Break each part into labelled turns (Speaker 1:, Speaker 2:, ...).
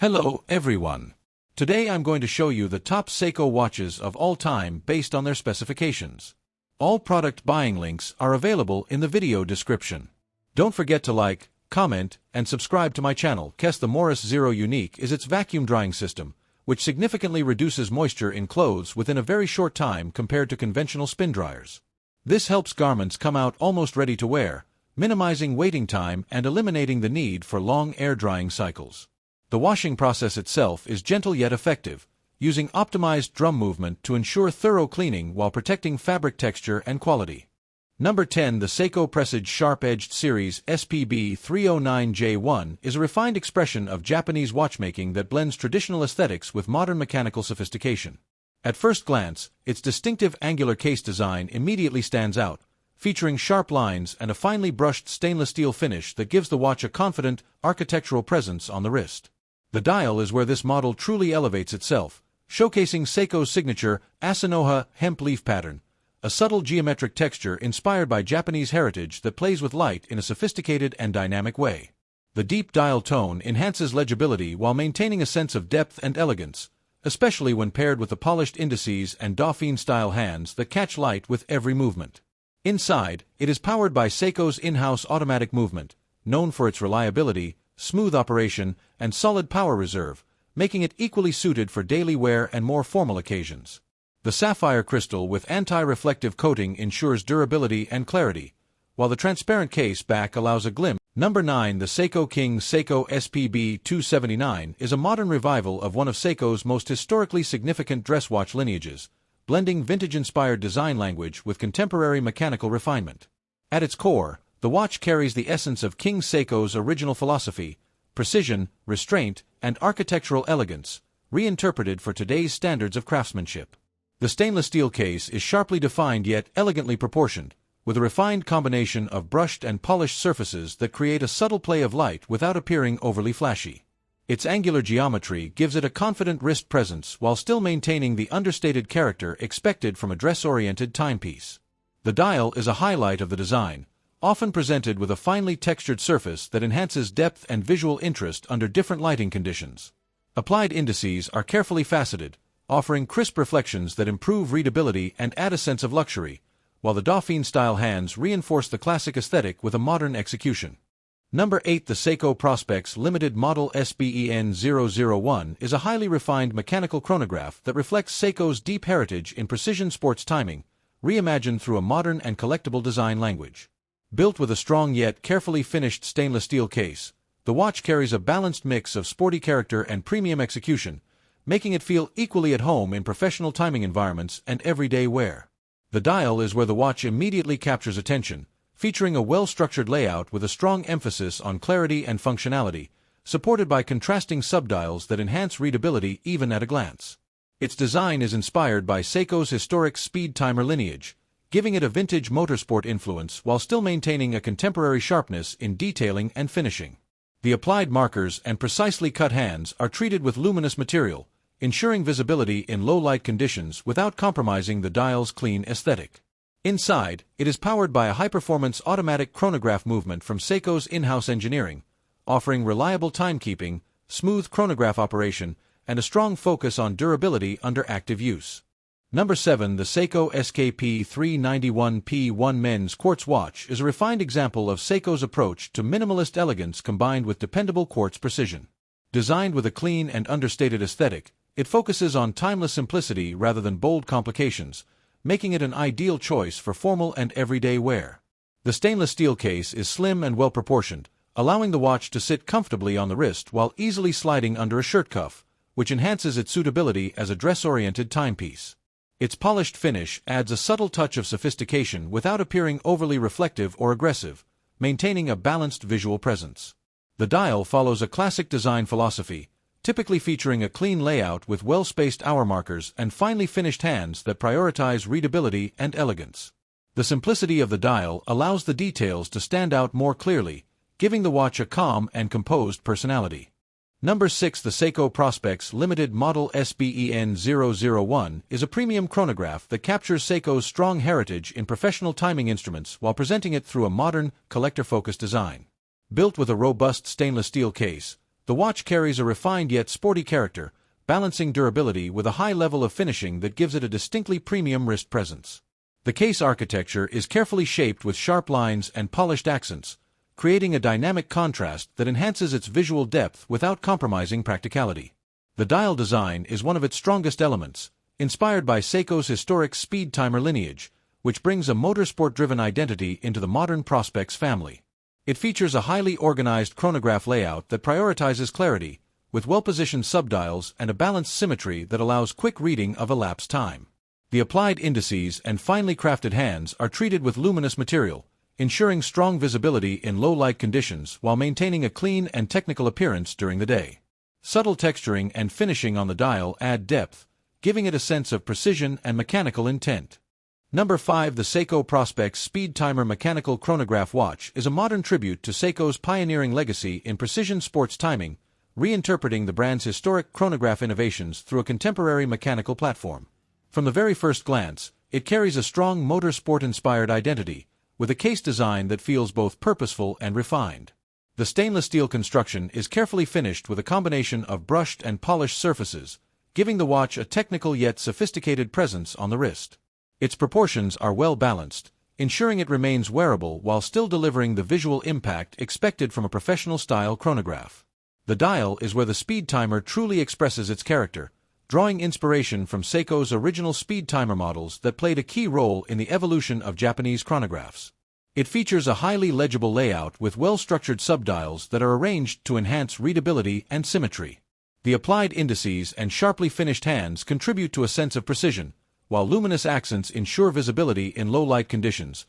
Speaker 1: Hello, everyone. Today I'm going to show you the top Seiko watches of all time based on their specifications. All product buying links are available in the video description. Don't forget to like, comment, and subscribe to my channel. The Morris Zero Unique is its vacuum drying system, which significantly reduces moisture in clothes within a very short time compared to conventional spin dryers. This helps garments come out almost ready to wear, minimizing waiting time and eliminating the need for long air drying cycles. The washing process itself is gentle yet effective, using optimized drum movement to ensure thorough cleaning while protecting fabric texture and quality. Number 10. The Seiko Presage Sharp-Edged Series SBEN001 is a refined expression of Japanese watchmaking that blends traditional aesthetics with modern mechanical sophistication. At first glance, its distinctive angular case design immediately stands out, featuring sharp lines and a finely brushed stainless steel finish that gives the watch a confident, architectural presence on the wrist. The dial is where this model truly elevates itself, showcasing Seiko's signature Asanoha hemp leaf pattern, a subtle geometric texture inspired by Japanese heritage that plays with light in a sophisticated and dynamic way. The deep dial tone enhances legibility while maintaining a sense of depth and elegance, especially when paired with the polished indices and Dauphine-style hands that catch light with every movement. Inside, it is powered by Seiko's in-house automatic movement, known for its reliability, smooth operation, and solid power reserve, making it equally suited for daily wear and more formal occasions. The sapphire crystal with anti-reflective coating ensures durability and clarity, while the transparent case back allows a glimpse. Number 9. The Seiko King Seiko SBEN001 is a modern revival of one of Seiko's most historically significant dress watch lineages, blending vintage-inspired design language with contemporary mechanical refinement. At its core, the watch carries the essence of King Seiko's original philosophy: precision, restraint, and architectural elegance, reinterpreted for today's standards of craftsmanship. The stainless steel case is sharply defined yet elegantly proportioned, with a refined combination of brushed and polished surfaces that create a subtle play of light without appearing overly flashy. Its angular geometry gives it a confident wrist presence while still maintaining the understated character expected from a dress-oriented timepiece. The dial is a highlight of the design, often presented with a finely textured surface that enhances depth and visual interest under different lighting conditions. Applied indices are carefully faceted, offering crisp reflections that improve readability and add a sense of luxury, while the Dauphine-style hands reinforce the classic aesthetic with a modern execution. Number 8. The Seiko Prospex Limited Model SBEN001 is a highly refined mechanical chronograph that reflects Seiko's deep heritage in precision sports timing, reimagined through a modern and collectible design language. Built with a strong yet carefully finished stainless steel case, the watch carries a balanced mix of sporty character and premium execution, making it feel equally at home in professional timing environments and everyday wear. The dial is where the watch immediately captures attention, featuring a well-structured layout with a strong emphasis on clarity and functionality, supported by contrasting subdials that enhance readability even at a glance. Its design is inspired by Seiko's historic speed timer lineage, giving it a vintage motorsport influence while still maintaining a contemporary sharpness in detailing and finishing. The applied markers and precisely cut hands are treated with luminous material, ensuring visibility in low-light conditions without compromising the dial's clean aesthetic. Inside, it is powered by a high-performance automatic chronograph movement from Seiko's in-house engineering, offering reliable timekeeping, smooth chronograph operation, and a strong focus on durability under active use. Number 7. The Seiko SKP391P1 Men's Quartz Watch is a refined example of Seiko's approach to minimalist elegance combined with dependable quartz precision. Designed with a clean and understated aesthetic, it focuses on timeless simplicity rather than bold complications, making it an ideal choice for formal and everyday wear. The stainless steel case is slim and well-proportioned, allowing the watch to sit comfortably on the wrist while easily sliding under a shirt cuff, which enhances its suitability as a dress-oriented timepiece. Its polished finish adds a subtle touch of sophistication without appearing overly reflective or aggressive, maintaining a balanced visual presence. The dial follows a classic design philosophy, typically featuring a clean layout with well-spaced hour markers and finely finished hands that prioritize readability and elegance. The simplicity of the dial allows the details to stand out more clearly, giving the watch a calm and composed personality. Number 6. The Seiko Prospex Limited Model SBEN001 is a premium chronograph that captures Seiko's strong heritage in professional timing instruments while presenting it through a modern, collector-focused design. Built with a robust stainless steel case, The watch carries a refined yet sporty character, balancing durability with a high level of finishing that gives it a distinctly premium wrist presence. The case architecture is carefully shaped with sharp lines and polished accents, creating a dynamic contrast that enhances its visual depth without compromising practicality. The dial design is one of its strongest elements, inspired by Seiko's historic speed timer lineage, which brings a motorsport-driven identity into the modern Prospex family. It features a highly organized chronograph layout that prioritizes clarity, with well-positioned subdials and a balanced symmetry that allows quick reading of elapsed time. The applied indices and finely crafted hands are treated with luminous material, ensuring strong visibility in low-light conditions while maintaining a clean and technical appearance during the day. Subtle texturing and finishing on the dial add depth, giving it a sense of precision and mechanical intent. Number 5. The Seiko Prospex Speed Timer Mechanical Chronograph Watch is a modern tribute to Seiko's pioneering legacy in precision sports timing, reinterpreting the brand's historic chronograph innovations through a contemporary mechanical platform. From the very first glance, it carries a strong motorsport-inspired identity, with a case design that feels both purposeful and refined. The stainless steel construction is carefully finished with a combination of brushed and polished surfaces, giving the watch a technical yet sophisticated presence on the wrist. Its proportions are well balanced, ensuring it remains wearable while still delivering the visual impact expected from a professional-style chronograph. The dial is where the speed timer truly expresses its character, drawing inspiration from Seiko's original speed timer models that played a key role in the evolution of Japanese chronographs. It features a highly legible layout with well-structured subdials that are arranged to enhance readability and symmetry. The applied indices and sharply finished hands contribute to a sense of precision, while luminous accents ensure visibility in low-light conditions.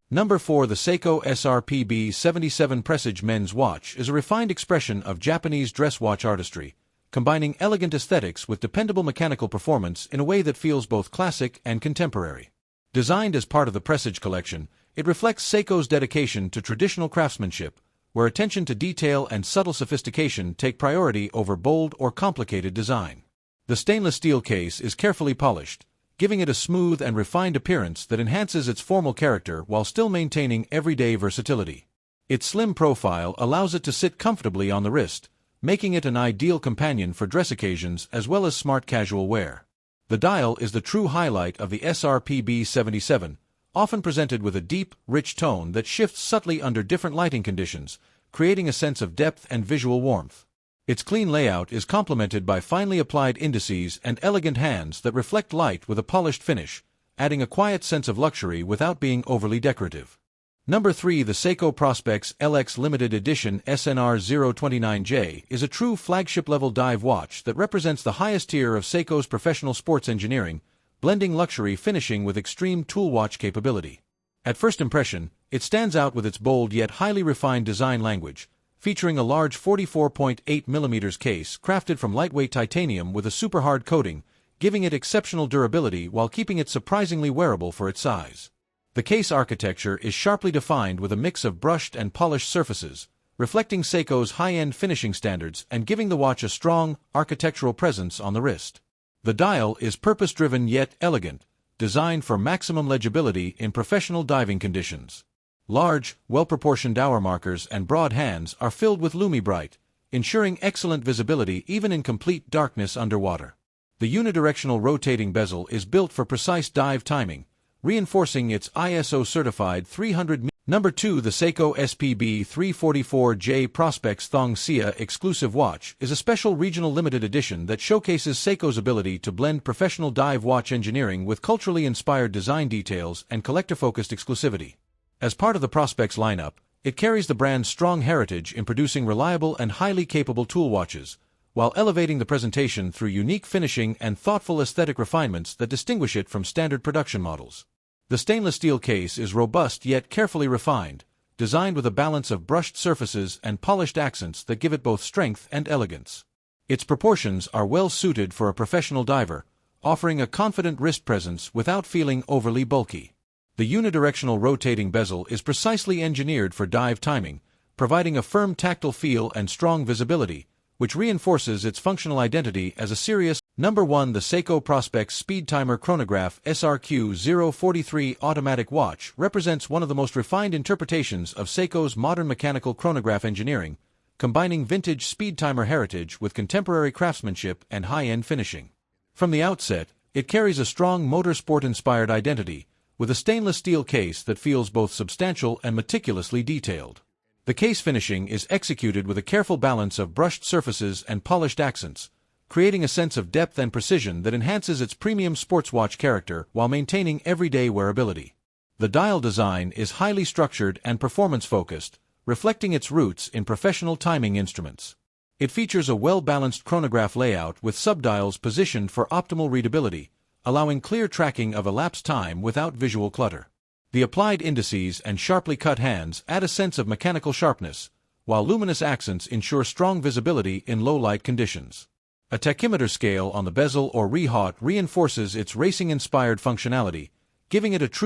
Speaker 1: Number 4. The Seiko SRPB001 Presage men's watch is a refined expression of Japanese dress watch artistry, combining elegant aesthetics with dependable mechanical performance in a way that feels both classic and contemporary. Designed as part of the Presage collection, it reflects Seiko's dedication to traditional craftsmanship, where attention to detail and subtle sophistication take priority over bold or complicated design. The stainless steel case is carefully polished, giving it a smooth and refined appearance that enhances its formal character while still maintaining everyday versatility. Its slim profile allows it to sit comfortably on the wrist, making it an ideal companion for dress occasions as well as smart casual wear. The dial is the true highlight of the SRPB001, often presented with a deep, rich tone that shifts subtly under different lighting conditions, creating a sense of depth and visual warmth. Its clean layout is complemented by finely applied indices and elegant hands that reflect light with a polished finish, adding a quiet sense of luxury without being overly decorative. Number 3. The Seiko Prospex LX Limited Edition SNR029J is a true flagship-level dive watch that represents the highest tier of Seiko's professional sports engineering, blending luxury finishing with extreme tool watch capability. At first impression, it stands out with its bold yet highly refined design language, featuring a large 44.8mm case crafted from lightweight titanium with a super hard coating, giving it exceptional durability while keeping it surprisingly wearable for its size. The case architecture is sharply defined with a mix of brushed and polished surfaces, reflecting Seiko's high-end finishing standards and giving the watch a strong, architectural presence on the wrist. The dial is purpose-driven yet elegant, designed for maximum legibility in professional diving conditions. Large, well-proportioned hour markers and broad hands are filled with Lumi-Bright, ensuring excellent visibility even in complete darkness underwater. The unidirectional rotating bezel is built for precise dive timing, reinforcing its ISO-certified 300mm. Number 2. The Seiko SPB344J Prospex Thong Sia exclusive watch is a special regional limited edition that showcases Seiko's ability to blend professional dive watch engineering with culturally inspired design details and collector-focused exclusivity. As part of the Prospex lineup, it carries the brand's strong heritage in producing reliable and highly capable tool watches, while elevating the presentation through unique finishing and thoughtful aesthetic refinements that distinguish it from standard production models. The stainless steel case is robust yet carefully refined, designed with a balance of brushed surfaces and polished accents that give it both strength and elegance. Its proportions are well suited for a professional diver, offering a confident wrist presence without feeling overly bulky. The unidirectional rotating bezel is precisely engineered for dive timing, providing a firm tactile feel and strong visibility, which reinforces its functional identity as a serious. Number 1. The Seiko Prospex Speed Timer Chronograph SRQ043 automatic watch represents one of the most refined interpretations of Seiko's modern mechanical chronograph engineering, combining vintage speed timer heritage with contemporary craftsmanship and high-end finishing. From the outset, it carries a strong motorsport-inspired identity, with a stainless steel case that feels both substantial and meticulously detailed. The case finishing is executed with a careful balance of brushed surfaces and polished accents, creating a sense of depth and precision that enhances its premium sports watch character while maintaining everyday wearability. The dial design is highly structured and performance-focused, reflecting its roots in professional timing instruments. It features a well-balanced chronograph layout with subdials positioned for optimal readability, allowing clear tracking of elapsed time without visual clutter. The applied indices and sharply cut hands add a sense of mechanical sharpness, while luminous accents ensure strong visibility in low-light conditions. A tachymeter scale on the bezel or rehaut reinforces its racing-inspired functionality, giving it a true